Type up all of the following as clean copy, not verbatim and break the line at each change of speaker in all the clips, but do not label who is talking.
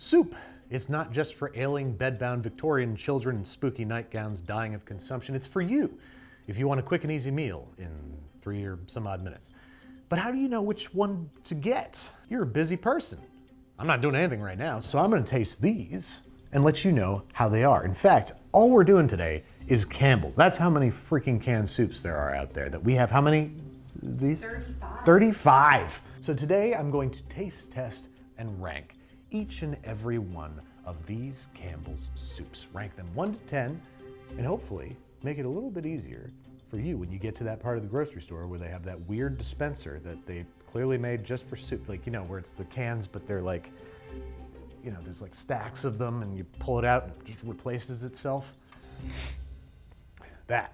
Soup. It's not just for ailing, bedbound Victorian children in spooky nightgowns dying of consumption. It's for you, if you want a quick and easy meal in 3 or some odd minutes. But how do you know which one to get? You're a busy person. I'm not doing anything right now, so I'm gonna taste these and let you know how they are. In fact, all we're doing today is Campbell's. That's how many freaking canned soups there are out there that we have. How many these?
35.
35. So today I'm going to taste test and rank each and every one of these Campbell's soups. Rank them 1 to 10 and hopefully make it a little bit easier for you when you get to that part of the grocery store where they have that weird dispenser that they clearly made just for soup. Like, you know, where it's the cans, but they're like, you know, there's like stacks of them and you pull it out and it just replaces itself. That.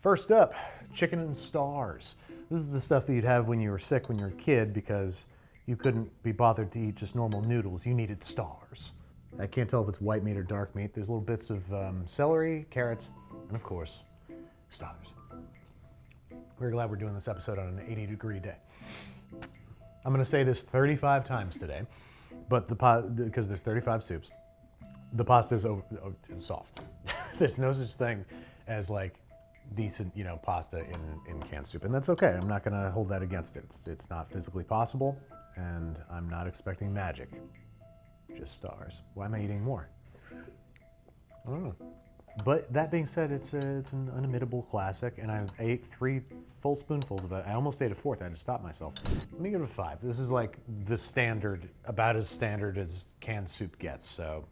First up, chicken and stars. This is the stuff that you'd have when you were sick when you were a kid because you couldn't be bothered to eat just normal noodles. You needed stars. I can't tell if it's white meat or dark meat. There's little bits of celery, carrots, and of course, stars. We're glad we're doing this episode on an 80-degree day. I'm gonna say this 35 times today, but because there's 35 soups, the pasta is soft. There's no such thing as like decent, you know, pasta in canned soup, and that's okay. I'm not gonna hold that against it. It's not physically possible, and I'm not expecting magic. Just stars. Why am I eating more? I don't know. But that being said, it's an unimitable classic, and I ate 3 full spoonfuls of it. I almost ate a 4th. I had to stop myself. Let me give it a 5. This is like the standard, about as standard as canned soup gets, so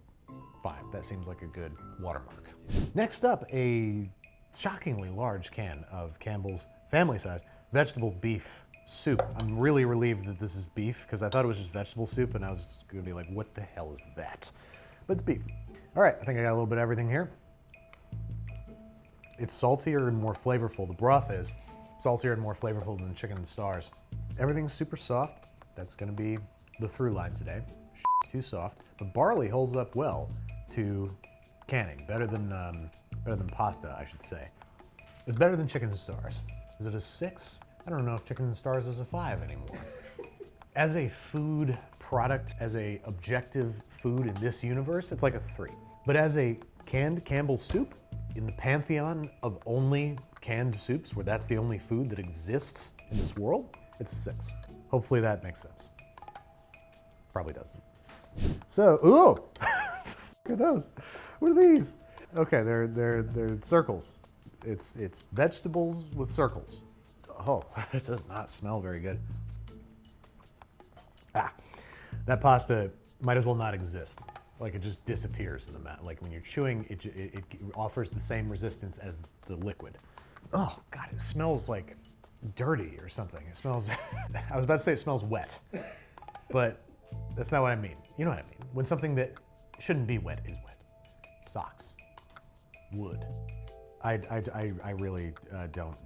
5. That seems like a good watermark. Next up, a shockingly large can of Campbell's family-size vegetable beef soup. I'm really relieved that this is beef because I thought it was just vegetable soup and I was gonna be like, what the hell is that? But it's beef. All right, I think I got a little bit of everything here. It's saltier and more flavorful. The broth is saltier and more flavorful than chicken and stars. Everything's super soft. That's gonna be the through line today. It's too soft, but barley holds up well to canning. Better than pasta, I should say. It's better than chicken and stars. Is it a 6? I don't know if chicken and stars is a 5 anymore. As a food product, as a objective food in this universe, it's like a 3. But as a canned Campbell's soup, in the pantheon of only canned soups, where that's the only food that exists in this world, it's a 6. Hopefully that makes sense. Probably doesn't. So, ooh, look at those. What are these? Okay, they're circles. It's vegetables with circles. Oh, it does not smell very good. That pasta might as well not exist. Like, it just disappears in the mouth. Like when you're chewing, it offers the same resistance as the liquid. Oh God, it smells like dirty or something. It smells, I was about to say it smells wet, but that's not what I mean. You know what I mean. When something that shouldn't be wet is wet. Socks, wood. I really don't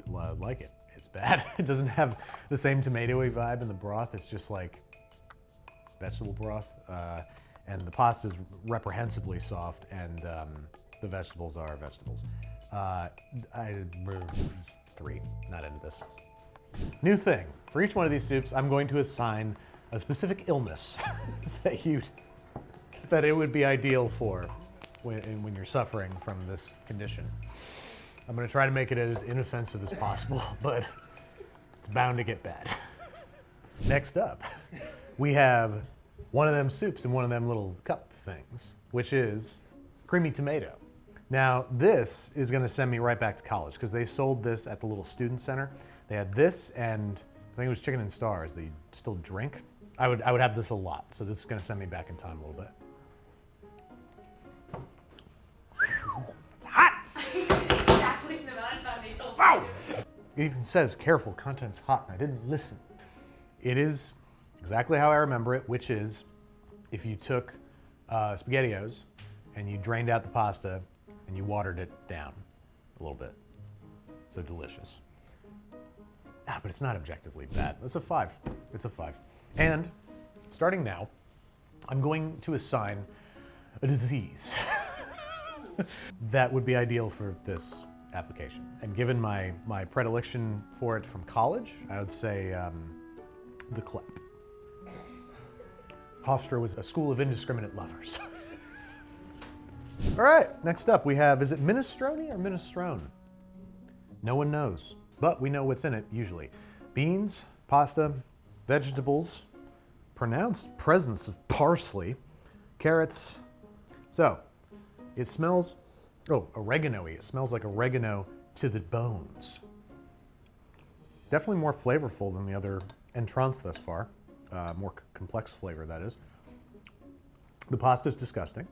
like it. It's bad. It doesn't have the same tomatoey vibe in the broth. It's just like vegetable broth. And the pasta is reprehensibly soft, and the vegetables are vegetables. 3, not into this. New thing, for each one of these soups, I'm going to assign a specific illness that it would be ideal for when you're suffering from this condition. I'm gonna try to make it as inoffensive as possible, but it's bound to get bad. Next up, we have one of them soups in one of them little cup things, which is creamy tomato. Now, this is gonna send me right back to college because they sold this at the little student center. They had this and I think it was chicken and stars that you still drink. I would have this a lot, so this is gonna send me back in time a little bit. It's hot!
Exactly the amount of time they told me to.
It even says careful, content's hot, and I didn't listen. It is exactly how I remember it, which is if you took SpaghettiOs and you drained out the pasta and you watered it down a little bit. So delicious. But it's not objectively bad. It's a 5. It's a 5. And starting now, I'm going to assign a disease that would be ideal for this application. And given my predilection for it from college, I would say the clap. Hofstra was a school of indiscriminate lovers. All right, next up we have, is it minestrone or minestrone? No one knows, but we know what's in it usually. Beans, pasta, vegetables, pronounced presence of parsley, carrots. So, it smells, oregano-y. It smells like oregano to the bones. Definitely more flavorful than the other entrants thus far. More complex flavor, that is. The pasta's disgusting.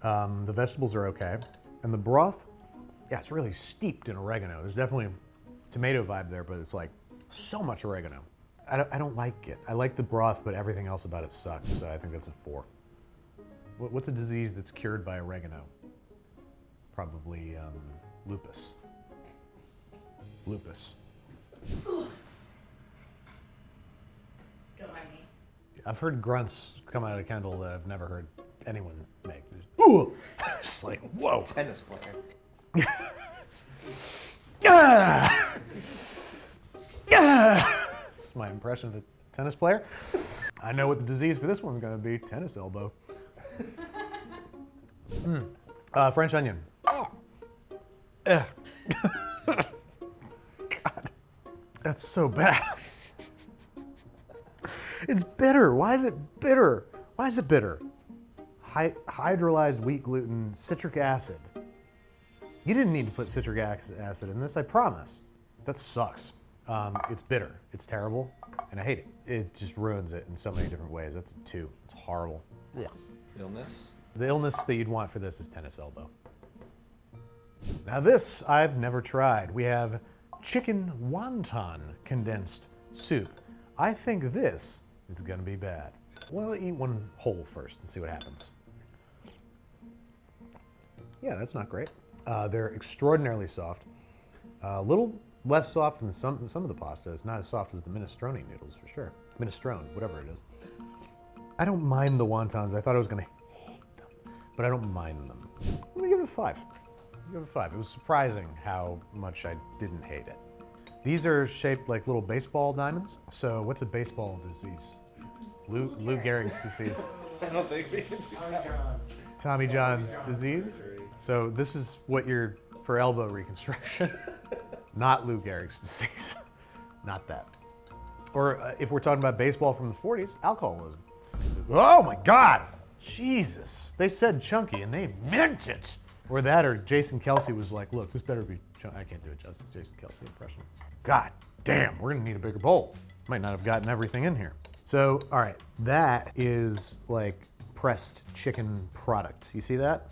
The vegetables are okay. And the broth, yeah, it's really steeped in oregano. There's definitely a tomato vibe there, but it's like so much oregano. I don't like it. I like the broth, but everything else about it sucks, so I think that's a 4. What's a disease that's cured by oregano? Probably lupus. Lupus.
Don't mind me.
I've heard grunts come out of Kendall that I've never heard anyone make. Ooh! It's like, whoa.
Tennis player.
Yeah! Yeah! That's my impression of a tennis player. I know what the disease for this one's gonna be. Tennis elbow. French onion. Oh. God. That's so bad. It's bitter. Why is it bitter? Why is it bitter? Hydrolyzed wheat gluten, citric acid. You didn't need to put citric acid in this, I promise. That sucks. It's bitter. It's terrible, and I hate it. It just ruins it in so many different ways. That's a 2. It's horrible. Yeah.
Illness?
The illness that you'd want for this is tennis elbow. Now this I've never tried. We have chicken wonton condensed soup. I think this is gonna be bad. Well, eat one whole first and see what happens. Yeah, that's not great. They're extraordinarily soft. A little less soft than some of the pasta. It's not as soft as the minestrone noodles for sure. Minestrone, whatever it is. I don't mind the wontons. I thought I was gonna hate them, but I don't mind them. I'm gonna give it a 5. Give it a 5. It was surprising how much I didn't hate it. These are shaped like little baseball diamonds. So what's a baseball disease? Lou Gehrig's disease.
I don't think we can do that.
Tommy John's disease. So this is what you're for elbow reconstruction. Not Lou Gehrig's disease. Not that. Or if we're talking about baseball from the 40s, alcoholism. Oh my God! Jesus. They said chunky and they meant it. Or that, or Jason Kelsey was like, look, this better be chunky. I can't do a Jason Kelsey impression. God damn, we're gonna need a bigger bowl. Might not have gotten everything in here. So, all right, that is like pressed chicken product. You see that?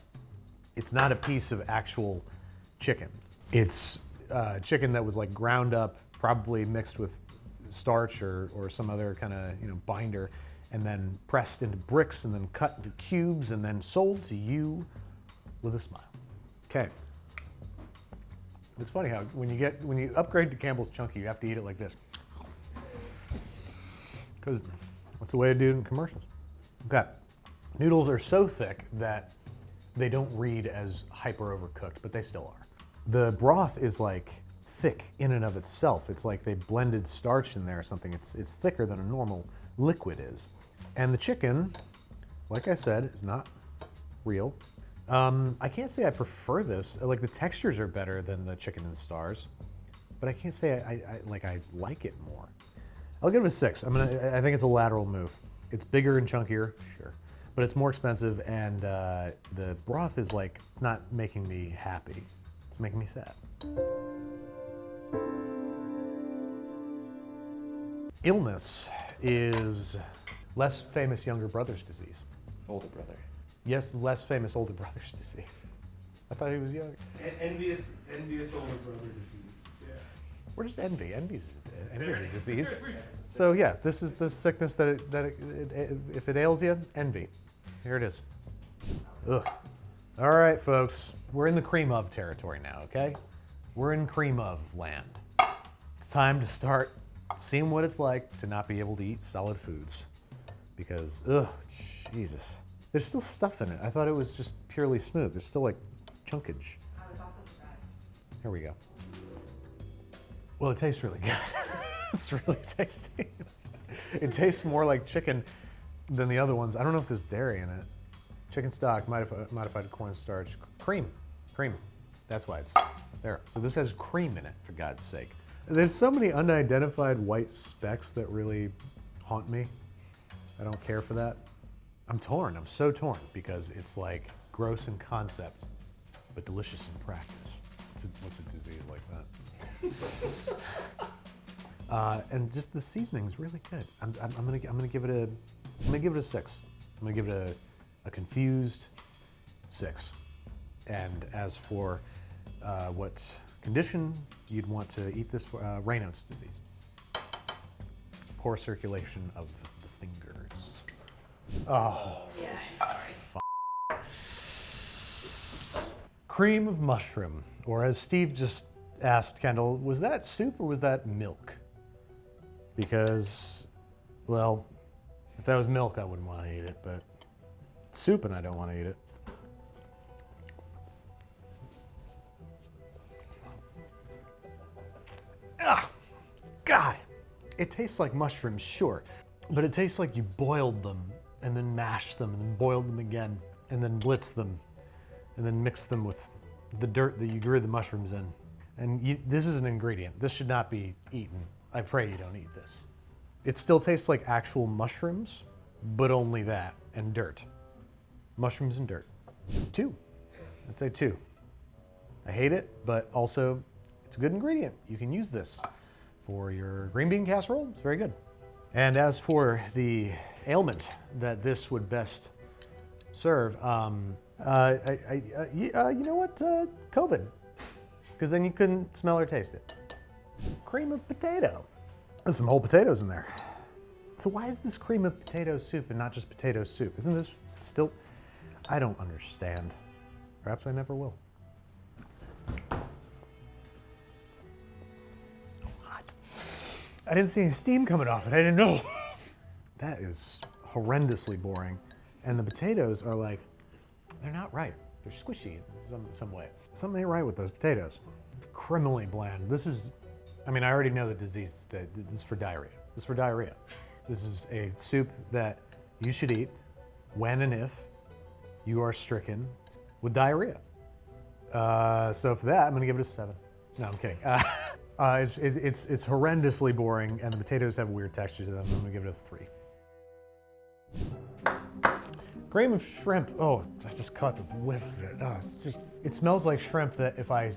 It's not a piece of actual chicken. It's chicken that was like ground up, probably mixed with starch or some other kind of binder, and then pressed into bricks and then cut into cubes and then sold to you with a smile. Okay. It's funny how when you upgrade to Campbell's Chunky, you have to eat it like this. Because that's the way I do it in commercials. Okay. Noodles are so thick that they don't read as hyper overcooked, but they still are. The broth is like thick in and of itself. It's like they blended starch in there or something. It's thicker than a normal liquid is. And the chicken, like I said, is not real. I can't say I prefer this. Like the textures are better than the chicken and stars, but I can't say I like it more. I'll give it a 6. I think it's a lateral move. It's bigger and chunkier, sure, but it's more expensive, and the broth is like, it's not making me happy. It's making me sad. Illness is less famous younger brother's disease.
Older brother.
Yes, less famous older brother's disease. I thought he was young.
Envious older brother disease. Yeah.
We're just envy. Envy's a disease. So yeah, this is the sickness that if it ails you, envy. Here it is. Ugh. All right, folks, we're in the cream of territory now. Okay, we're in cream of land. It's time to start seeing what it's like to not be able to eat solid foods, because Jesus. There's still stuff in it. I thought it was just purely smooth. There's still like chunkage.
I was also surprised.
Here we go. Well, it tastes really good. It's really tasty. It tastes more like chicken. than the other ones. I don't know if there's dairy in it. Chicken stock, modified cornstarch, cream. That's why it's there. So this has cream in it, for God's sake. There's so many unidentified white specks that really haunt me. I don't care for that. I'm torn, I'm so torn, because it's like gross in concept, but delicious in practice. What's a disease like that? And just the seasoning's really good. I'm gonna give it a 6. I'm gonna give it a confused 6. And as for what condition you'd want to eat this for, Raynaud's disease. Poor circulation of the fingers. Oh.
Yeah, I'm sorry.
Cream of mushroom, or as Steve just asked Kendall, was that soup or was that milk? Because, well, if that was milk, I wouldn't want to eat it, but it's soup and I don't want to eat it. Ah, God, it tastes like mushrooms, sure, but it tastes like you boiled them and then mashed them and then boiled them again and then blitzed them and then mixed them with the dirt that you grew the mushrooms in. And this is an ingredient. This should not be eaten. I pray you don't eat this. It still tastes like actual mushrooms, but only that and dirt. Mushrooms and dirt. 2. I'd say 2. I hate it, but also it's a good ingredient. You can use this for your green bean casserole. It's very good. And as for the ailment that this would best serve, you know what? COVID. Because then you couldn't smell or taste it. Cream of potato. There's some whole potatoes in there. So why is this cream of potato soup and not just potato soup? Isn't this still... I don't understand. Perhaps I never will. So hot. I didn't see any steam coming off it. I didn't know. That is horrendously boring. And the potatoes are like, they're not right. They're squishy in some way. Something ain't right with those potatoes. Criminally bland. This is, I mean, I already know the disease. This is for diarrhea. This is for diarrhea. This is a soup that you should eat when and if you are stricken with diarrhea. So for that, I'm gonna give it a 7. No, I'm kidding. It's horrendously boring, and the potatoes have weird texture to them. I'm gonna give it a 3. Cream of shrimp. Oh, I just caught the whiff of it. Oh, it smells like shrimp that if I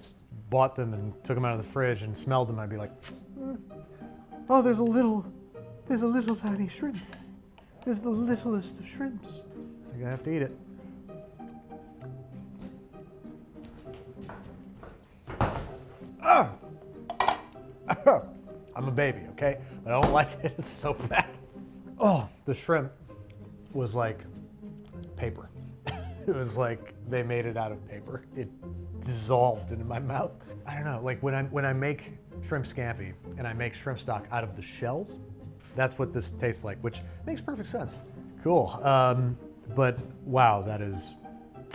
bought them and took them out of the fridge and smelled them, I'd be like, oh, there's a little tiny shrimp. This is the littlest of shrimps. I think I have to eat it. I'm a baby, okay? But I don't like it. It's so bad. Oh, the shrimp was like paper. It was like they made it out of paper. It dissolved into my mouth. I don't know, like when I make shrimp scampi and I make shrimp stock out of the shells, that's what this tastes like, which makes perfect sense. Cool. But wow, that is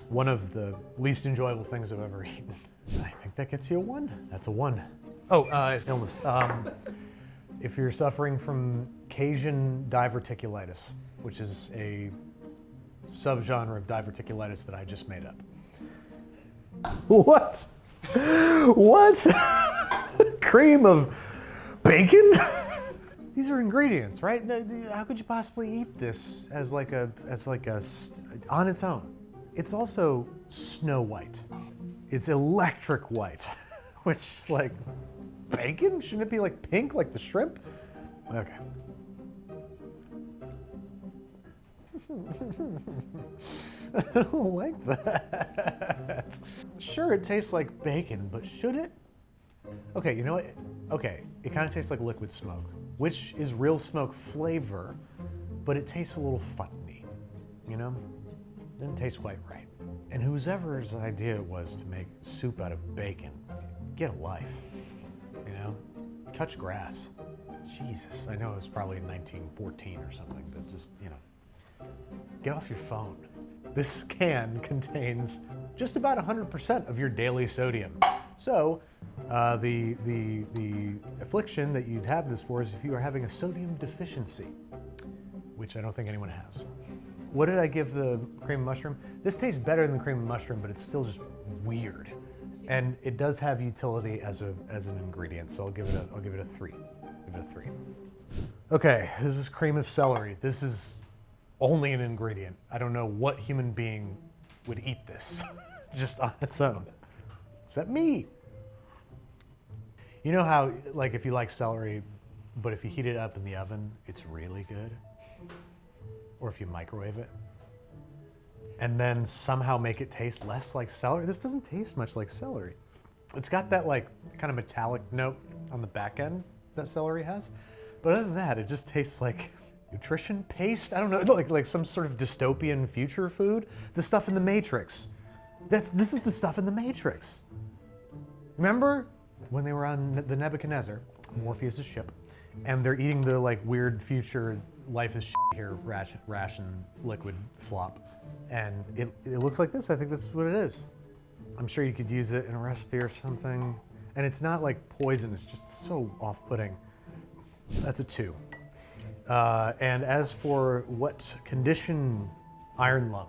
one of the least enjoyable things I've ever eaten. I think that gets you a 1. That's a 1. Oh, illness. If you're suffering from Cajun diverticulitis, which is a subgenre of diverticulitis that I just made up. What? What? Cream of bacon? These are ingredients, right? How could you possibly eat this as like a on its own? It's also snow white. It's electric white, which is like bacon? Shouldn't it be like pink, like the shrimp? Okay. I don't like that. Sure, it tastes like bacon, but should it? Okay, you know what? Okay, it kind of tastes like liquid smoke, which is real smoke flavor, but it tastes a little funny, you know? It doesn't taste quite right. And whoever's idea it was to make soup out of bacon, get a life, you know? Touch grass. Jesus, I know it was probably 1914 or something, but just, you know, get off your phone. This can contains just about 100% of your daily sodium. So the affliction that you'd have this for is if you are having a sodium deficiency, which which I don't think anyone has. What did I give the cream of mushroom? This tastes better than the cream of mushroom, but it's still just weird. And it does have utility as an ingredient, so I'll give it a 3. Give it a 3. Okay, this is cream of celery. This is only an ingredient. I don't know what human being would eat this just on its own. Except me. You know how, like, if you like celery, but if you heat it up in the oven, it's really good? Or if you microwave it, and then somehow make it taste less like celery. This doesn't taste much like celery. It's got that like kind of metallic note on the back end that celery has. But other than that, it just tastes like nutrition paste. I don't know, like some sort of dystopian future food. The stuff in the Matrix. This is the stuff in the Matrix. Remember when they were on the Nebuchadnezzar, Morpheus' ship, and they're eating the like weird future life is here ration liquid slop, and it looks like this. I think that's what it is. I'm sure you could use it in a recipe or something, and it's not like poison. It's just so off-putting. That's a 2. And as for what condition? Iron lung.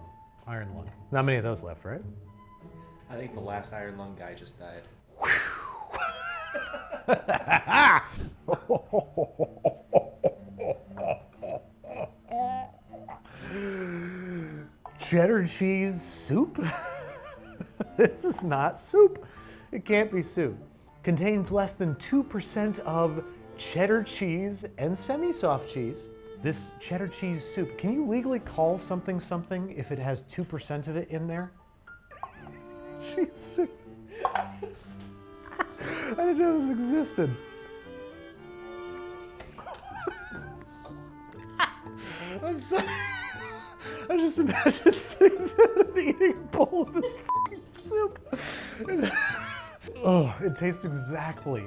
Not many of those left, right?
I think the last iron lung guy just died.
Cheddar cheese soup? This is not soup. It can't be soup. Contains less than 2% of cheddar cheese and semi-soft cheese. This cheddar cheese soup, can you legally call something something if it has 2% of it in there? Cheese soup. I didn't know this existed. I'm sorry. I just imagine sitting down and eating a bowl of this fucking soup. Oh, it tastes exactly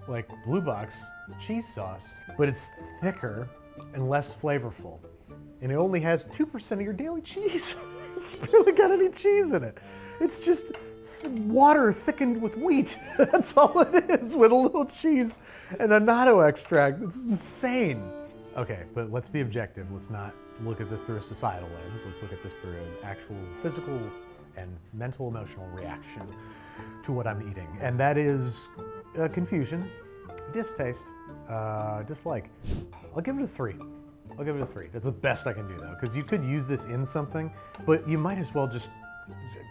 like Blue Box cheese sauce, but it's thicker and less flavorful. And it only has 2% of your daily cheese. It's barely got any cheese in it. It's just water thickened with wheat. That's all it is, with a little cheese and a natto extract. It's insane. Okay, but let's be objective. Let's not look at this through a societal lens. Let's look at this through an actual physical and mental emotional reaction to what I'm eating. And that is confusion, distaste, dislike. I'll give it a 3. That's the best I can do though, because you could use this in something, but you might as well just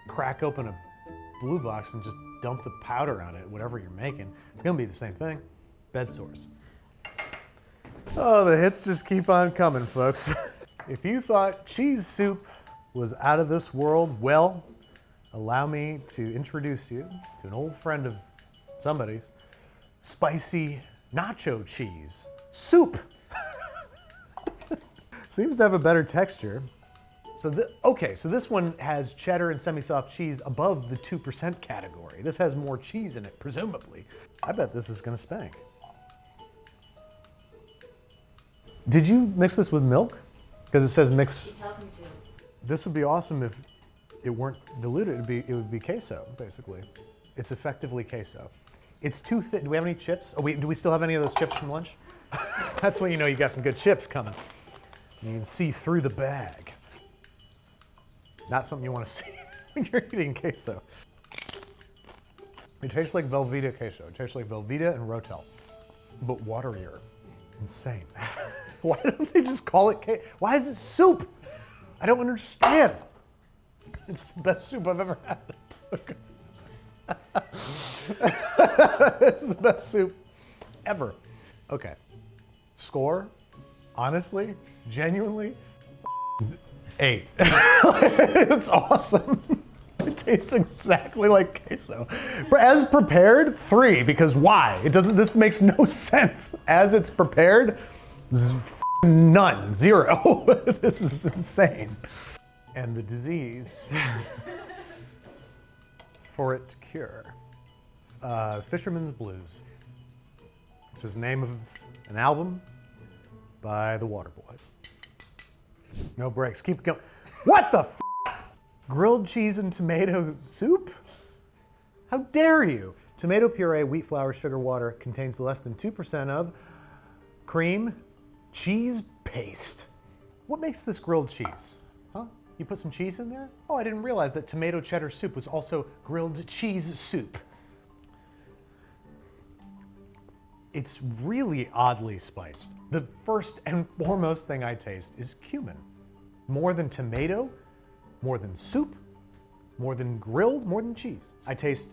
crack open a Blue Box and just dump the powder on it, whatever you're making. It's gonna be the same thing. Bed sores. Oh, the hits just keep on coming, folks. If you thought cheese soup was out of this world, well, allow me to introduce you to an old friend of somebody's, spicy nacho cheese soup. Seems to have a better texture. So this one has cheddar and semi-soft cheese above the 2% category. This has more cheese in it, presumably. I bet this is gonna spank. Did you mix this with milk? Because it says mix.
She tells me to.
This would be awesome if it weren't diluted. It would be queso, basically. It's effectively queso. It's too thick. Do we have any chips? Oh wait, do we still have any of those chips from lunch? That's when you know you got some good chips coming. You can see through the bag. Not something you want to see when you're eating queso. It tastes like Velveeta queso. It tastes like Velveeta and Rotel, but waterier. Insane. Why don't they just call it queso? Why is it soup? I don't understand. It's the best soup I've ever had. It's the best soup ever. Okay. Score, honestly, genuinely, 8. It's awesome. It tastes exactly like queso. As prepared, 3, because why? This makes no sense. As it's prepared, none, 0. This is insane. And the disease for it to cure. Fisherman's Blues. It's the name of an album by the Waterboys. No breaks, keep going. What the f? Grilled cheese and tomato soup? How dare you? Tomato puree, wheat flour, sugar, water contains less than 2% of cream, cheese paste. What makes this grilled cheese? Huh? You put some cheese in there? Oh, I didn't realize that tomato cheddar soup was also grilled cheese soup. It's really oddly spiced. The first and foremost thing I taste is cumin. More than tomato, more than soup, more than grilled, more than cheese. I taste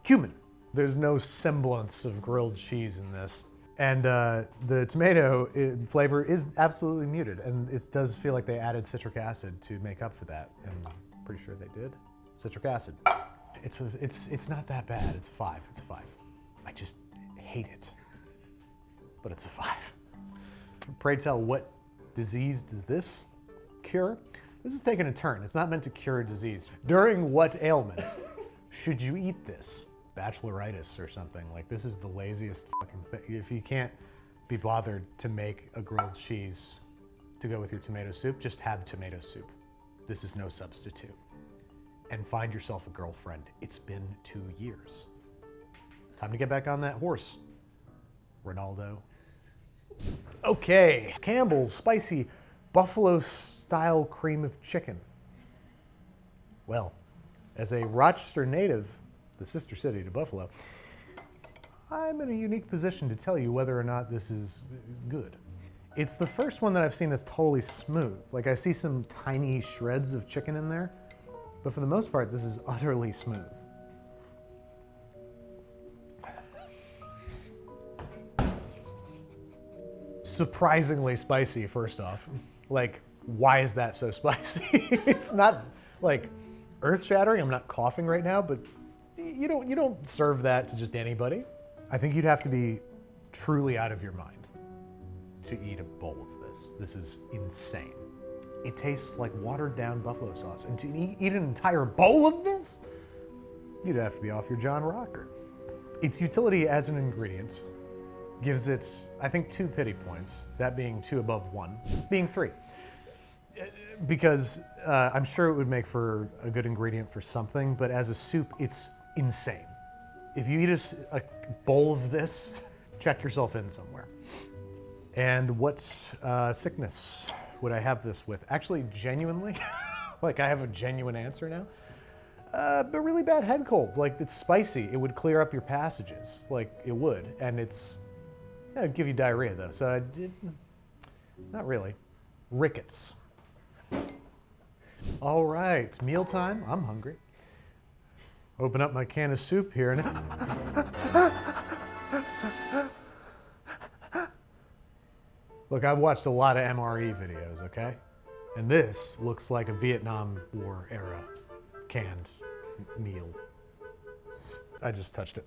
cumin. There's no semblance of grilled cheese in this. And the tomato flavor is absolutely muted, and it does feel like they added citric acid to make up for that, and I'm pretty sure they did. Citric acid. It's not that bad. It's a 5. It's a 5. I just hate it, but it's a 5. Pray tell, what disease does this cure? This is taking a turn. It's not meant to cure a disease. During what ailment should you eat this? Bacheloritis or something. Like, this is the laziest fucking thing. If you can't be bothered to make a grilled cheese to go with your tomato soup, just have tomato soup. This is no substitute. And find yourself a girlfriend. It's been 2 years. Time to get back on that horse, Ronaldo. Okay, Campbell's spicy buffalo-style cream of chicken. Well, as a Rochester native, the sister city to Buffalo, I'm in a unique position to tell you whether or not this is good. It's the first one that I've seen that's totally smooth. Like, I see some tiny shreds of chicken in there, but for the most part, this is utterly smooth. Surprisingly spicy, first off. Like, why is that so spicy? It's not like earth-shattering. I'm not coughing right now, but you don't serve that to just anybody. I think you'd have to be truly out of your mind to eat a bowl of this. This is insane. It tastes like watered down buffalo sauce. And to eat an entire bowl of this, you'd have to be off your John Rocker. Its utility as an ingredient gives it, I think, 2 pity points, that being 2 above 1, being 3. Because I'm sure it would make for a good ingredient for something, but as a soup, it's insane. If you eat a bowl of this, check yourself in somewhere. And what sickness would I have this with? Actually, genuinely, like, I have a genuine answer now. But really bad head cold. Like, it's spicy. It would clear up your passages. Like, it would. And it'd give you diarrhea, though. So not really. Rickets. All right, it's mealtime. I'm hungry. Open up my can of soup here and look, I've watched a lot of MRE videos, okay? And this looks like a Vietnam War era canned meal. I just touched it.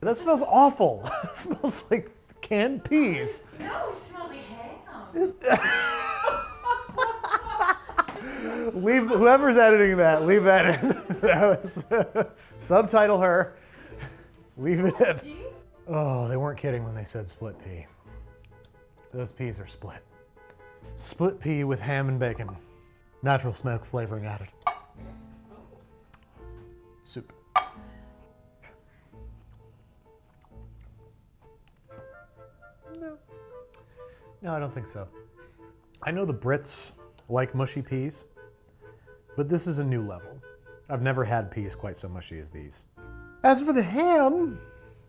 That smells awful. It smells like canned peas.
No, it smells like ham.
Leave, whoever's editing that, leave that in. That was, subtitle her. Leave it in. Oh, they weren't kidding when they said split pea. Those peas are split. Split pea with ham and bacon. Natural smoke flavoring added. Soup. No, I don't think so. I know the Brits like mushy peas, but this is a new level. I've never had peas quite so mushy as these. As for the ham,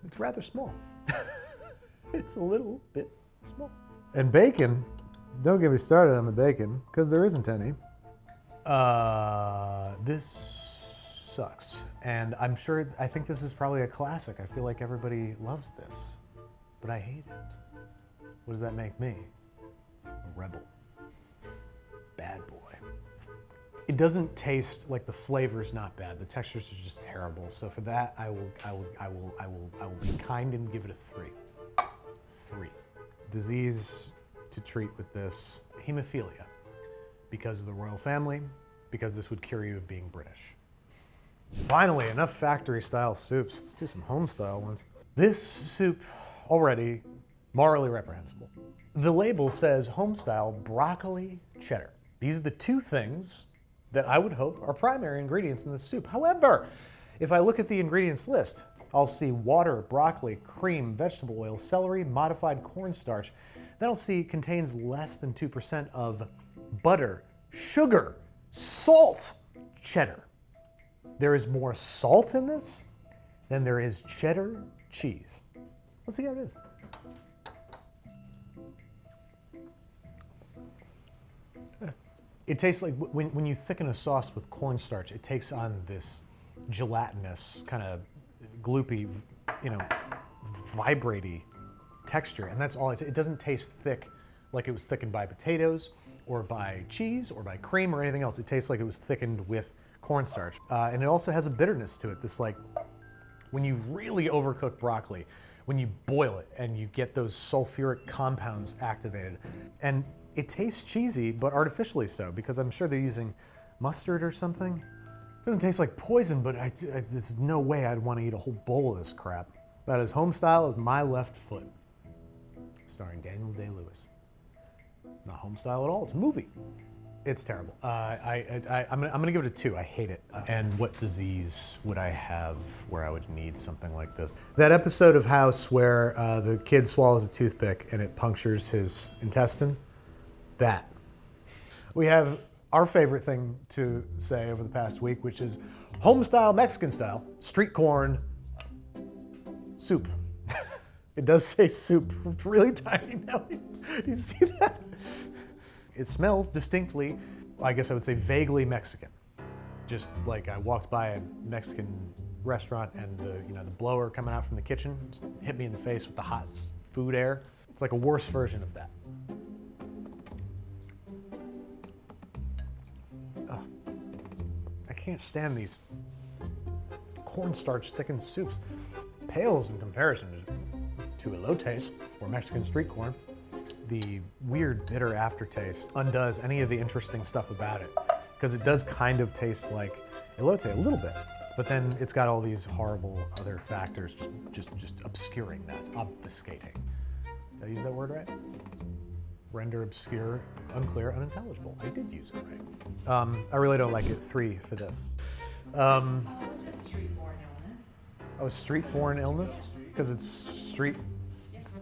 it's rather small. It's a little bit small. And bacon, don't get me started on the bacon, because there isn't any. This sucks. And I think this is probably a classic. I feel like everybody loves this, but I hate it. What does that make me? A rebel. Bad boy. It doesn't taste like, the flavor's not bad. The textures are just terrible. So for that, I will be kind and give it a 3. 3. Disease to treat with this: hemophilia. Because of the royal family, because this would cure you of being British. Finally, enough factory style soups. Let's do some home style ones. This soup already morally reprehensible. The label says home-style broccoli cheddar. These are the 2 things that I would hope are primary ingredients in this soup. However, if I look at the ingredients list, I'll see water, broccoli, cream, vegetable oil, celery, modified cornstarch. Then I'll see contains less than 2% of butter, sugar, salt, cheddar. There is more salt in this than there is cheddar cheese. Let's see how it is. It tastes like when you thicken a sauce with cornstarch, it takes on this gelatinous, kind of gloopy, vibraty texture, and that's all. It doesn't taste thick like it was thickened by potatoes or by cheese or by cream or anything else. It tastes like it was thickened with cornstarch, and it also has a bitterness to it. This like when you really overcook broccoli, when you boil it and you get those sulfuric compounds activated, and it tastes cheesy, but artificially so, because I'm sure they're using mustard or something. It doesn't taste like poison, but there's no way I'd want to eat a whole bowl of this crap. About as home style as My Left Foot, starring Daniel Day-Lewis. Not home style at all, it's a movie. It's terrible. I'm gonna give it a 2, I hate it. And what disease would I have where I would need something like this? That episode of House where the kid swallows a toothpick and it punctures his intestine, that. We have our favorite thing to say over the past week, which is home style, Mexican style, street corn soup. It does say soup, really tiny now. You see that? It smells distinctly, I guess I would say vaguely Mexican. Just like I walked by a Mexican restaurant and the blower coming out from the kitchen hit me in the face with the hot food air. It's like a worse version of that. I can't stand these cornstarch thickened soups. Pales in comparison to elotes or Mexican street corn. The weird bitter aftertaste undoes any of the interesting stuff about it, because it does kind of taste like elote a little bit, but then it's got all these horrible other factors just obscuring that, obfuscating. Did I use that word right? Render obscure, unclear, unintelligible. I did use it right. I really don't like it. 3 for this.
It's a street-born illness.
Oh, street-born illness? Because it's street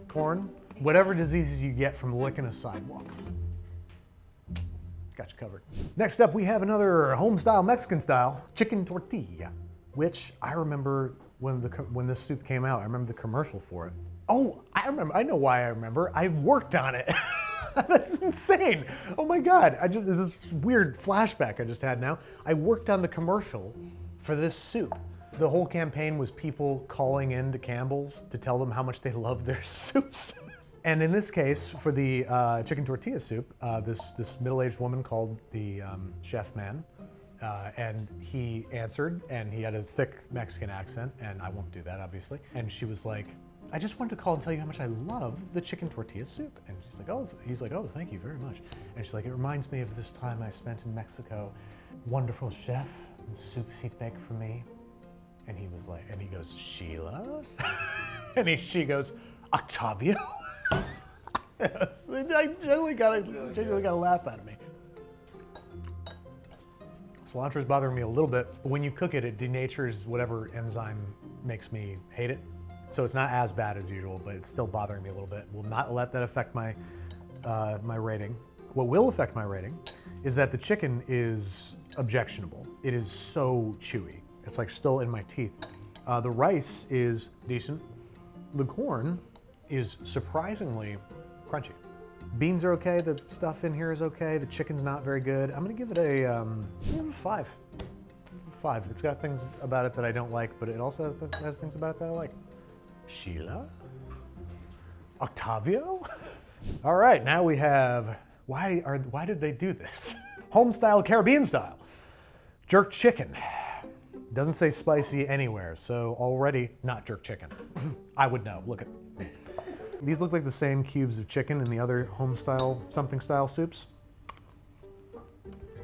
corn? Whatever diseases you get from licking a sidewalk. Got you covered. Next up, we have another home-style, Mexican-style chicken tortilla, which I remember when this soup came out. I remember the commercial for it. Oh, I remember. I know why I remember. I worked on it. That's insane. Oh my God. There's this weird flashback I just had now. I worked on the commercial for this soup. The whole campaign was people calling in to Campbell's to tell them how much they love their soups. And in this case, for the chicken tortilla soup, this middle-aged woman called the chef man, and he answered, and he had a thick Mexican accent, and I won't do that, obviously. And she was like, I just wanted to call and tell you how much I love the chicken tortilla soup. And he's like, oh, thank you very much. And she's like, it reminds me of this time I spent in Mexico. Wonderful chef, the soups he'd make for me. And he was like, and he goes, Sheila? And she goes, Octavio? I generally gotta laugh out of me. Cilantro is bothering me a little bit. When you cook it, it denatures whatever enzyme makes me hate it. So it's not as bad as usual, but it's still bothering me a little bit. Will not let that affect my my rating. What will affect my rating is that the chicken is objectionable. It is so chewy. It's like still in my teeth. The rice is decent. The corn is surprisingly crunchy. Beans are okay. The stuff in here is okay. The chicken's not very good. I'm gonna give it a 5. 5. It's got things about it that I don't like, but it also has things about it that I like. Sheila? Octavio? All right, now we have, why did they do this? Home style, Caribbean style. Jerk chicken. Doesn't say spicy anywhere, so already not jerk chicken. I would know, look at. These look like the same cubes of chicken in the other home style, something style soups.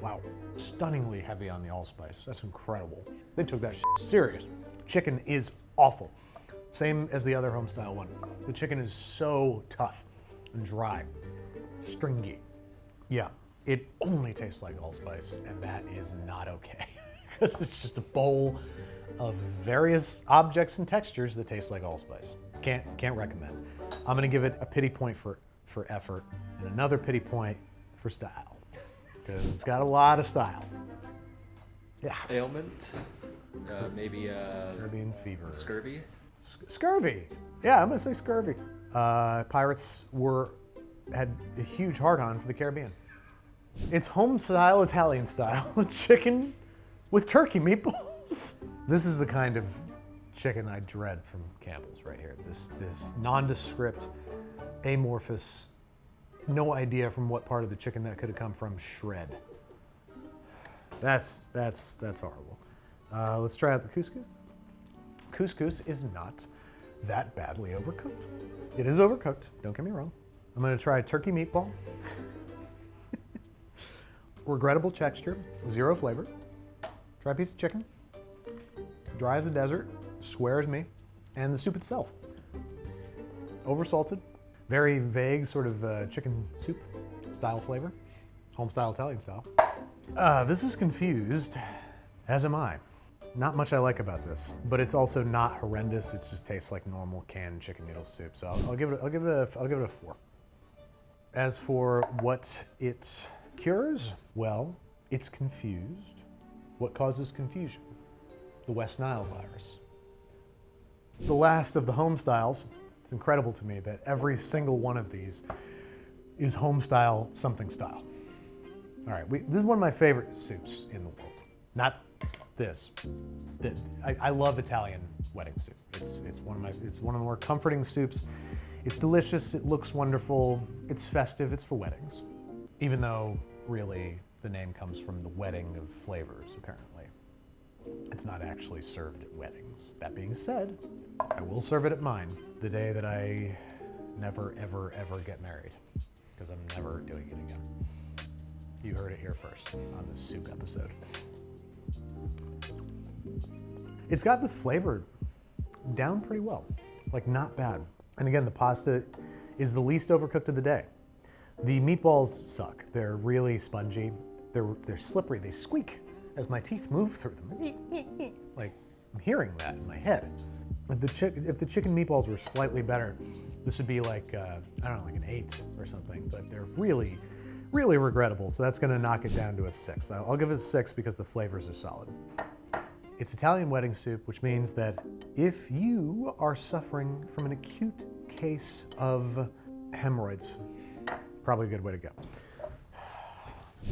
Wow, stunningly heavy on the allspice. That's incredible. They took that shit serious. Chicken is awful. Same as the other home style one. The chicken is so tough and dry, stringy. Yeah, it only tastes like allspice, and that is not okay. It's just a bowl of various objects and textures that taste like allspice. Can't recommend. I'm gonna give it a pity point for effort and another pity point for style, because it's got a lot of style. Yeah.
Ailment? Maybe
Caribbean fever.
scurvy?
Scurvy. Yeah, I'm gonna say scurvy. Pirates had a huge hard-on for the Caribbean. It's home-style Italian style chicken with turkey meatballs. This is the kind of chicken I dread from Campbell's right here. This nondescript, amorphous, no idea from what part of the chicken that could have come from shred. That's horrible. Let's try out the couscous. Couscous is not that badly overcooked. It is overcooked, don't get me wrong. I'm gonna try turkey meatball. Regrettable texture, zero flavor. Try a piece of chicken. Dry as a desert, square as me. And the soup itself. Oversalted, very vague sort of chicken soup style flavor. Home style, Italian style. This is confused, as am I. Not much I like about this, but it's also not horrendous. It just tastes like normal canned chicken noodle soup. So I'll give it a 4. As for what it cures, well, it's confused. What causes confusion? The West Nile virus. The last of the home styles. It's incredible to me that every single one of these is home style something style. All right, this is one of my favorite soups in the world. Not this. I love Italian wedding soup. It's one of the more comforting soups. It's delicious. It looks wonderful. It's festive. It's for weddings. Even though really the name comes from the wedding of flavors, apparently. It's not actually served at weddings. That being said, I will serve it at mine the day that I never, ever, ever get married, because I'm never doing it again. You heard it here first on this soup episode. It's got the flavor down pretty well, like not bad. And again, the pasta is the least overcooked of the day. The meatballs suck. They're really spongy. They're slippery. They squeak as my teeth move through them. Like, I'm hearing that in my head. If the chicken meatballs were slightly better, this would be like, I don't know, like an 8 or something, but they're really, really regrettable. So that's gonna knock it down to a 6. I'll give it a 6 because the flavors are solid. It's Italian wedding soup, which means that if you are suffering from an acute case of hemorrhoids, probably a good way to go.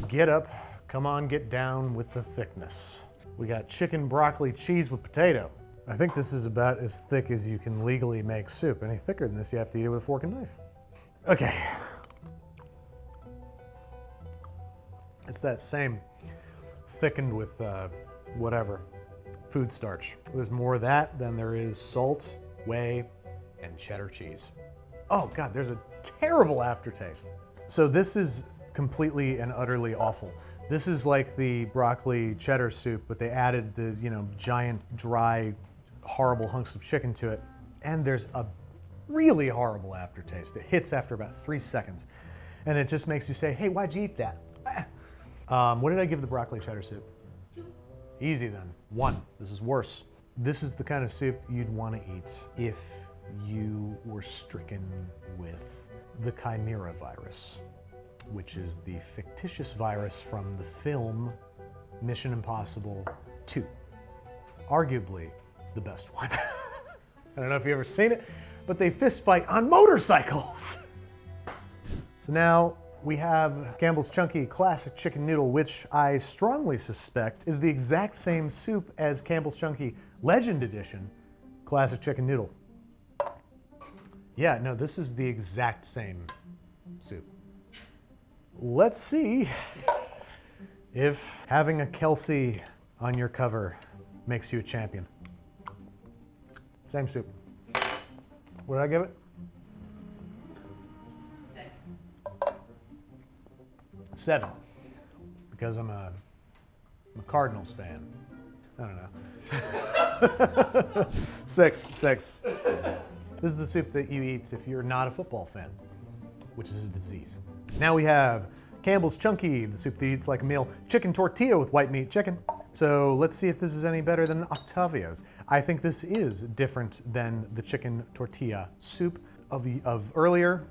Get up, come on, get down with the thickness. We got chicken, broccoli, cheese with potato. I think this is about as thick as you can legally make soup. Any thicker than this, you have to eat it with a fork and knife. Okay. It's that same thickened with whatever, food starch. There's more of that than there is salt, whey, and cheddar cheese. Oh God, there's a terrible aftertaste. So this is completely and utterly awful. This is like the broccoli cheddar soup, but they added the, giant, dry, horrible hunks of chicken to it. And there's a really horrible aftertaste. It hits after about 3 seconds. And it just makes you say, hey, why'd you eat that? What did I give the broccoli cheddar soup? Easy then. 1. This is worse. This is the kind of soup you'd want to eat if you were stricken with the Chimera virus, which is the fictitious virus from the film Mission Impossible 2. Arguably the best one. I don't know if you've ever seen it, but they fist fight on motorcycles. So now we have Campbell's Chunky Classic Chicken Noodle, which I strongly suspect is the exact same soup as Campbell's Chunky Legend Edition Classic Chicken Noodle. Yeah, no, this is the exact same soup. Let's see if having a Kelsey on your cover makes you a champion. Same soup. What did I give it?
6.
7. Because I'm a Cardinals fan. I don't know. 6. This is the soup that you eat if you're not a football fan, which is a disease. Now we have Campbell's Chunky, the soup that eats like a meal. Chicken tortilla with white meat chicken. So let's see if this is any better than Octavio's. I think this is different than the chicken tortilla soup of earlier.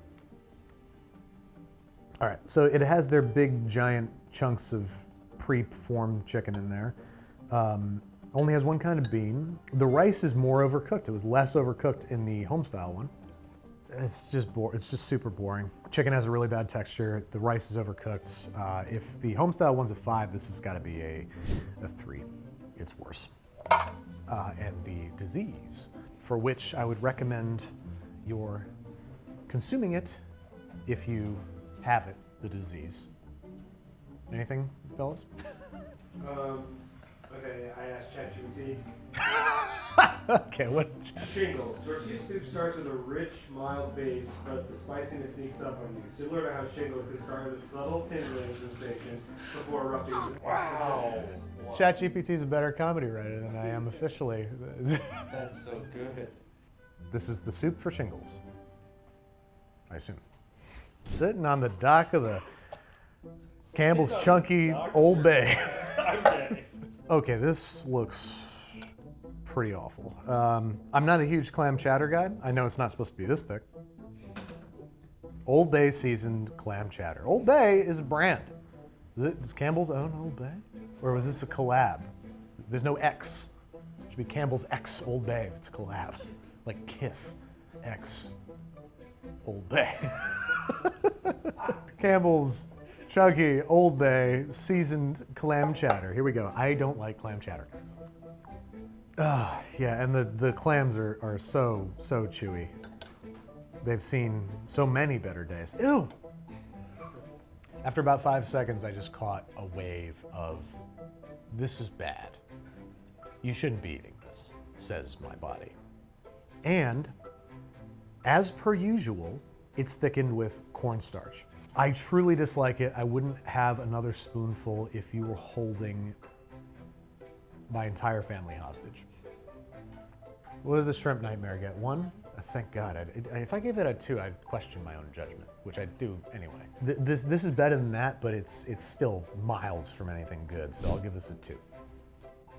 All right, so it has their big giant chunks of pre-formed chicken in there. Only has one kind of bean. The rice is more overcooked. It was less overcooked in the homestyle one. It's just super boring. Chicken has a really bad texture. The rice is overcooked. If the homestyle one's a 5, this has got to be a 3. It's worse. And the disease, for which I would recommend your consuming it if you have it, the disease. Anything, fellas?
Okay, I asked ChatGPT.
Okay, what?
Shingles. Tortilla soup starts with a rich, mild base, but the spiciness sneaks up on you. Similar to how shingles can start with a subtle tingling sensation before erupting with wow.
ChatGPT is a better comedy writer than I am officially.
That's so good.
This is the soup for shingles, I assume. Sitting on the dock of the Campbell's Chunky Old Bay. Okay, this looks pretty awful. I'm not a huge clam chowder guy. I know it's not supposed to be this thick. Old Bay seasoned clam chowder. Old Bay is a brand. Does Campbell's own Old Bay? Or was this a collab? There's no X. It should be Campbell's X Old Bay if it's a collab. Like Kith X Old Bay. Campbell's Chunky Old Bay seasoned clam chowder. Here we go. I don't like clam chowder. Yeah, and the clams are so chewy. They've seen so many better days. Ew! After about 5 seconds, I just caught a wave of, this is bad. You shouldn't be eating this, says my body. And, as per usual, it's thickened with cornstarch. I truly dislike it. I wouldn't have another spoonful if you were holding my entire family hostage. What did the shrimp nightmare get? 1? Thank God. If I gave it a 2, I'd question my own judgment, which I do anyway. This is better than that, but it's still miles from anything good, so I'll give this a 2.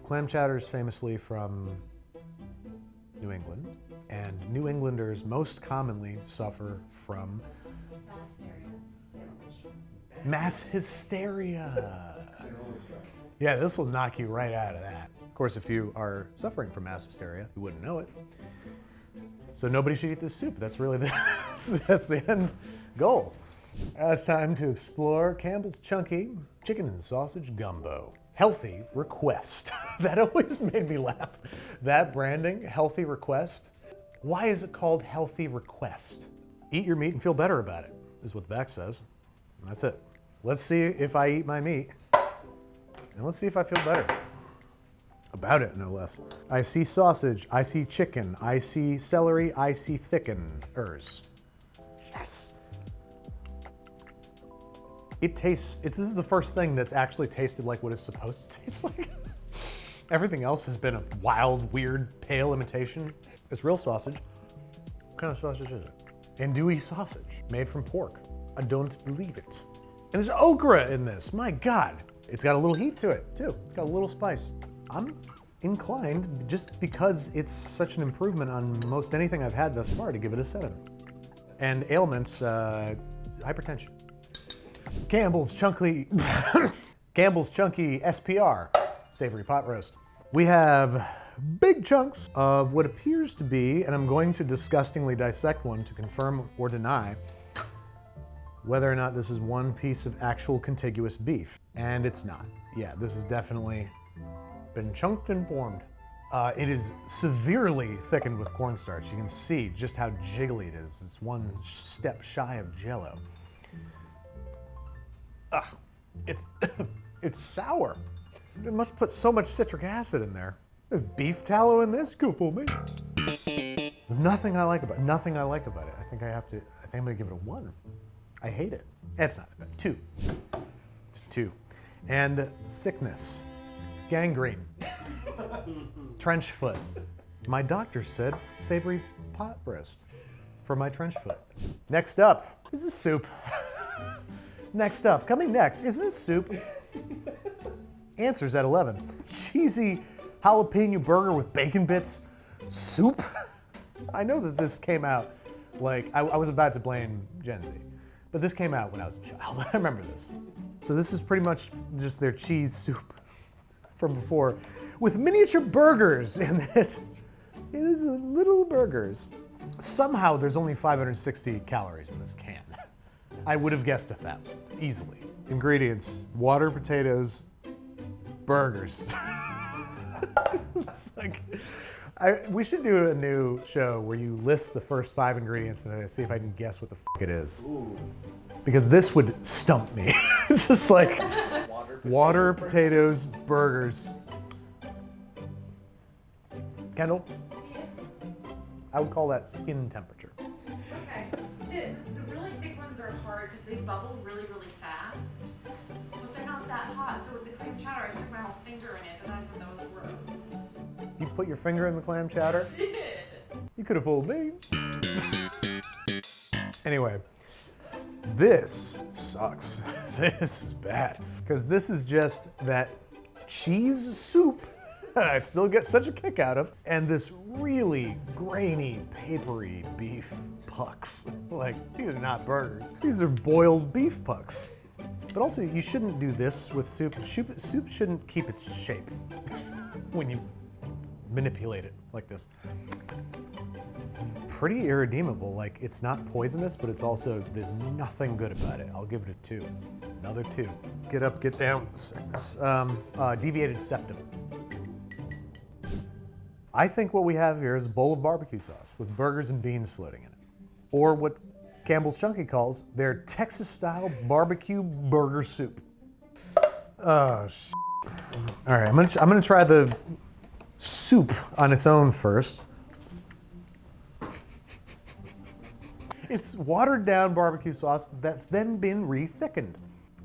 Clam chowder is famously from New England, and New Englanders most commonly suffer from mass hysteria. Yeah, this will knock you right out of that. Of course, if you are suffering from mass hysteria, you wouldn't know it. So nobody should eat this soup. That's really that's the end goal. Now it's time to explore Campbell's Chunky Chicken and Sausage Gumbo. Healthy request. That always made me laugh. That branding, healthy request. Why is it called healthy request? Eat your meat and feel better about it, is what the back says. And that's it. Let's see if I eat my meat, and let's see if I feel better. About it, no less. I see sausage, I see chicken, I see celery, I see thickeners. Yes. It tastes, this is the first thing that's actually tasted like what it's supposed to taste like. Everything else has been a wild, weird, pale imitation. It's real sausage. What kind of sausage is it? Andouille sausage, made from pork. I don't believe it. And there's okra in this, my God. It's got a little heat to it, too. It's got a little spice. I'm inclined, just because it's such an improvement on most anything I've had thus far, to give it a 7. And ailments, hypertension. Campbell's Chunky SPR, Savory Pot Roast. We have big chunks of what appears to be, and I'm going to disgustingly dissect one to confirm or deny whether or not this is one piece of actual contiguous beef. And it's not. Yeah, this has definitely been chunked and formed. It is severely thickened with cornstarch. You can see just how jiggly it is. It's one step shy of Jell-O. Ugh, it's sour. It must put so much citric acid in there. There's beef tallow in this? Go for me. There's nothing I like about it. Nothing I like about it. I think I'm gonna give it a 1. I hate it. It's not bad. 2. It's 2. And sickness, gangrene, trench foot. My doctor said savory pot roast for my trench foot. Next up is the soup. Next up, coming next, is this soup? Answers at 11. cheesy jalapeno burger with bacon bits soup. I know that this came out like, I was about to blame Gen Z, but this came out when I was a child. I remember this. So this is pretty much just their cheese soup from before with miniature burgers in it. It is little burgers. Somehow there's only 560 calories in this can. I would have guessed 1,000, easily. Ingredients: water, potatoes, burgers. It's like, we should do a new show where you list the first 5 ingredients and I see if I can guess what the f it is.
Ooh.
Because this would stump me. It's just like water, potatoes, burgers. Kendall,
Yes.
I would call that skin temperature.
Okay. The really thick ones are hard because they bubble really, really fast. But they're not that hot. So with the clam chowder, I stuck my whole finger in it, and I thought that was gross.
You put your finger in the clam chowder?
I did.
You could have fooled me. Anyway, this sucks. This is bad. Because this is just that cheese soup I still get such a kick out of, and this really grainy, papery beef pucks. Like, these are not burgers. These are boiled beef pucks. But also, you shouldn't do this with soup. Soup shouldn't keep its shape when you manipulate it like this. Pretty irredeemable. Like, it's not poisonous, but it's also, there's nothing good about it. I'll give it a 2. Another 2. Get up, get down. Deviated septum. I think what we have here is a bowl of barbecue sauce with burgers and beans floating in it. Or what Campbell's Chunky calls their Texas-style barbecue burger soup. Oh, sh**. All right, I'm gonna try the soup on its own first. It's watered down barbecue sauce that's then been re-thickened.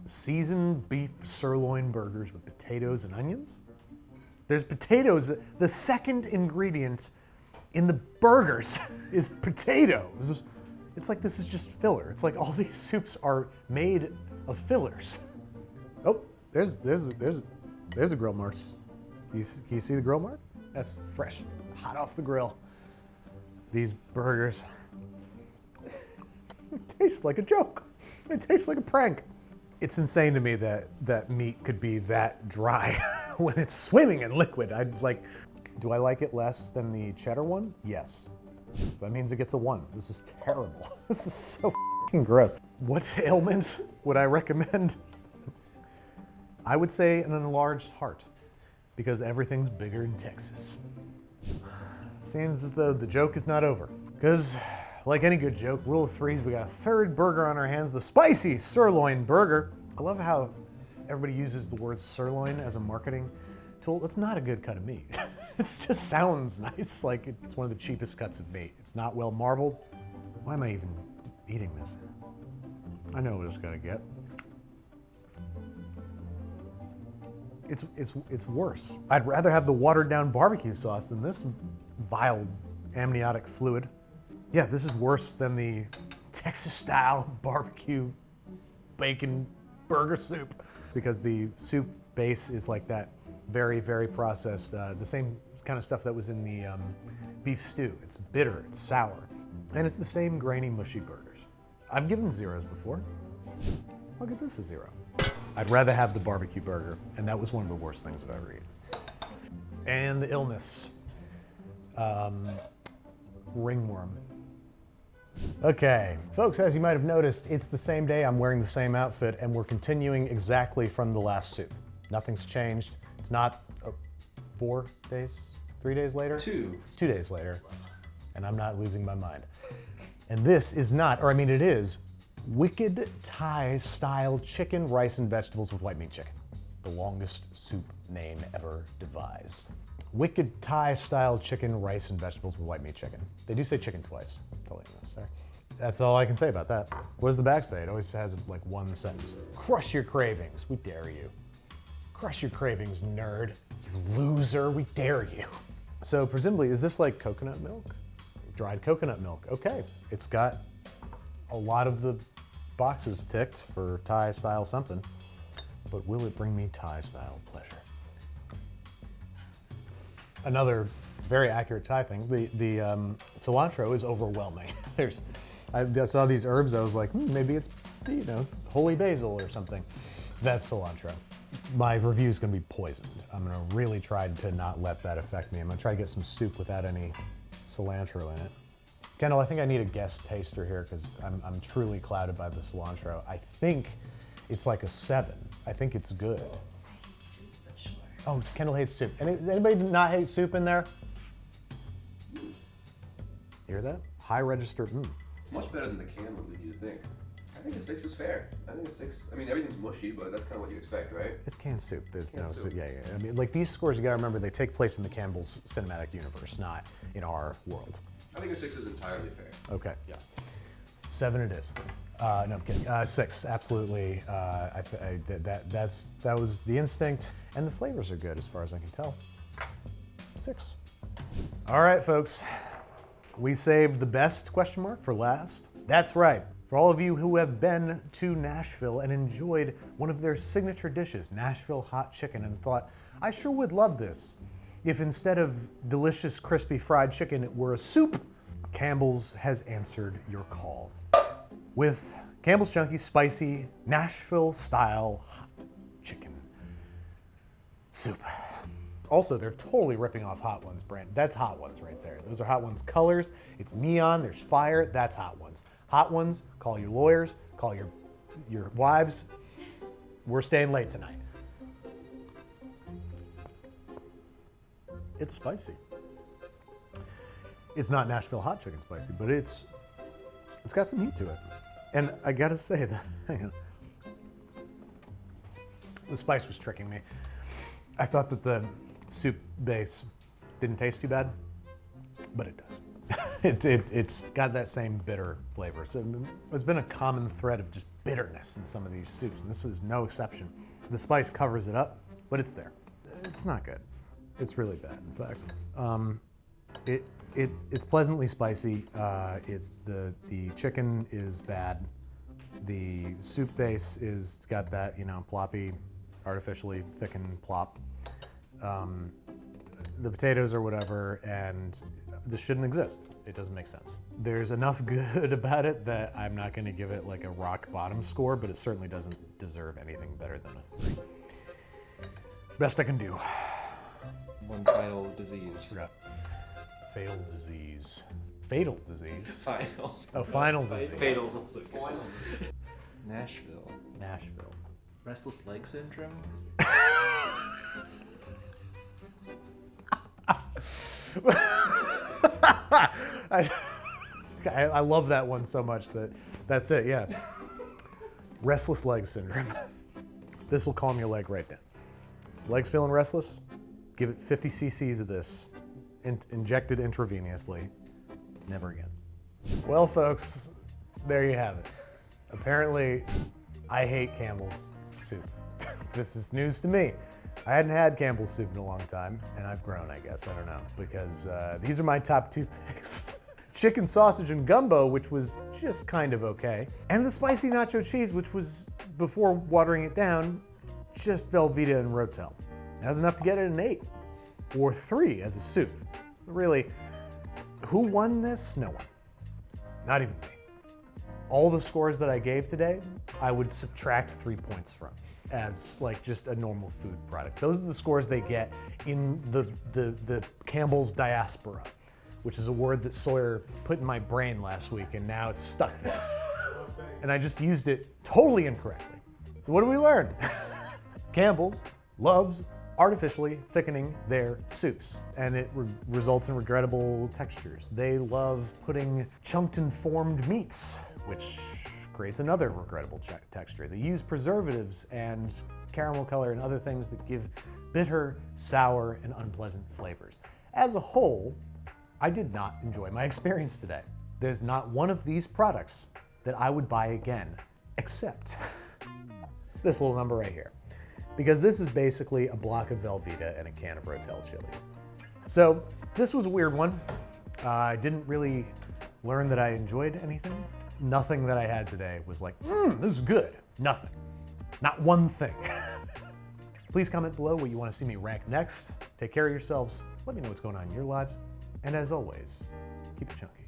Seasoned beef sirloin burgers with potatoes and onions. There's potatoes. The second ingredient in the burgers is potatoes. It's like this is just filler. It's like all these soups are made of fillers. Oh, there's a grill mark. Can you see the grill mark? That's fresh, hot off the grill. These burgers. It tastes like a joke. It tastes like a prank. It's insane to me that meat could be that dry when it's swimming in liquid. Do I like it less than the cheddar one? Yes. So that means it gets a 1. This is terrible. This is so f***ing gross. What ailment would I recommend? I would say an enlarged heart, because everything's bigger in Texas. Seems as though the joke is not over, because like any good joke, rule of 3s, we got a third burger on our hands, the spicy sirloin burger. I love how everybody uses the word sirloin as a marketing tool. That's not a good cut of meat. It just sounds nice, like it's one of the cheapest cuts of meat. It's not well marbled. Why am I even eating this? I know what it's gonna get. It's worse. I'd rather have the watered down barbecue sauce than this vile amniotic fluid. Yeah, this is worse than the Texas-style barbecue bacon burger soup, because the soup base is like that very, very processed, the same kind of stuff that was in the beef stew. It's bitter, it's sour, and it's the same grainy, mushy burgers. I've given 0s before. I'll give this a 0. I'd rather have the barbecue burger, and that was one of the worst things I've ever eaten. And the illness. Ringworm. Okay, folks, as you might have noticed, it's the same day, I'm wearing the same outfit, and we're continuing exactly from the last soup. Nothing's changed. It's not 4 days, 3 days later?
2.
2 days later, and I'm not losing my mind. And this is not, or I mean it is, Wicked Thai-style chicken, rice, and vegetables with white meat chicken. The longest soup name ever devised. Wicked Thai-style chicken, rice, and vegetables with white meat chicken. They do say chicken twice. Sorry. That's all I can say about that. What does the back say? It always has like one sentence. Crush your cravings, we dare you. Crush your cravings, nerd. You loser, we dare you. So presumably, is this like coconut milk? Dried coconut milk, okay. It's got a lot of the boxes ticked for Thai-style something, but will it bring me Thai-style pleasure? Another very accurate Thai thing. The cilantro is overwhelming. I saw these herbs. I was like, maybe it's holy basil or something. That's cilantro. My review is going to be poisoned. I'm going to really try to not let that affect me. I'm going to try to get some soup without any cilantro in it. Kendall, I think I need a guest taster here because I'm truly clouded by the cilantro. I think it's like a 7. I think it's good. Oh, Kendall hates soup. Anybody not hate soup in there? Hear that? High register.
Much better than the can would lead you to think. I think a 6 is fair. I think a 6. I mean, everything's mushy, but that's kind of what you expect, right?
It's canned soup. There's
Canned
no
soup.
soup. Yeah. I mean, like these scores, you gotta remember they take place in the Campbell's cinematic universe, not in our world.
I think a 6 is entirely fair.
Okay.
Yeah.
7 it is. No, I'm kidding. 6, absolutely. That was the instinct, and the flavors are good as far as I can tell. 6. All right, folks. We saved the best question mark for last. That's right. For all of you who have been to Nashville and enjoyed one of their signature dishes, Nashville hot chicken, and thought, I sure would love this if instead of delicious crispy fried chicken it were a soup, Campbell's has answered your call with Campbell's Chunky Spicy Nashville-Style Hot Chicken Soup. Also, they're totally ripping off Hot Ones brand. That's Hot Ones right there. Those are Hot Ones colors. It's neon, there's fire, that's Hot Ones. Hot Ones, call your lawyers, call your wives. We're staying late tonight. It's spicy. It's not Nashville hot chicken spicy, but it's got some heat to it. And I gotta say that the spice was tricking me. I thought that the soup base didn't taste too bad, but it does. It's got that same bitter flavor. So there's been a common thread of just bitterness in some of these soups, and this was no exception. The spice covers it up, but it's there. It's not good. It's really bad, in fact. It's pleasantly spicy. It's the chicken is bad. The soup base is got that ploppy, artificially thickened plop. The potatoes or whatever, and this shouldn't exist. It doesn't make sense. There's enough good about it that I'm not going to give it like a rock bottom score, but it certainly doesn't deserve anything better than a 3. Best I can do.
One final disease.
Forgot. Fatal disease. Fatal disease.
Final.
Oh, final disease.
Fatal's also final.
Nashville.
Restless leg syndrome?
I love that one so much that's it, yeah. Restless leg syndrome. This will calm your leg right down. Legs feeling restless? Give it 50 cc's of this, injected intravenously. Never again. Well, folks, there you have it. Apparently, I hate Campbell's soup. This is news to me. I hadn't had Campbell's soup in a long time, and I've grown, I guess. I don't know, because these are my top 2 picks. Chicken sausage and gumbo, which was just kind of okay. And the spicy nacho cheese, which was, before watering it down, just Velveeta and Rotel. That was enough to get it an 8, or 3 as a soup. Really, who won this? No one. Not even me. All the scores that I gave today, I would subtract 3 points from as like just a normal food product. Those are the scores they get in the Campbell's diaspora, which is a word that Sawyer put in my brain last week, and now it's stuck there. And I just used it totally incorrectly. So what do we learn? Campbell's loves artificially thickening their soups, and it results in regrettable textures. They love putting chunked and formed meats, which creates another regrettable texture. They use preservatives and caramel color and other things that give bitter, sour, and unpleasant flavors. As a whole, I did not enjoy my experience today. There's not one of these products that I would buy again, except this little number right here. Because this is basically a block of Velveeta and a can of Rotel chilies. So this was a weird one. I didn't really learn that I enjoyed anything. Nothing that I had today was like, this is good. Nothing. Not one thing. Please comment below what you want to see me rank next. Take care of yourselves. Let me know what's going on in your lives. And as always, keep it chunky.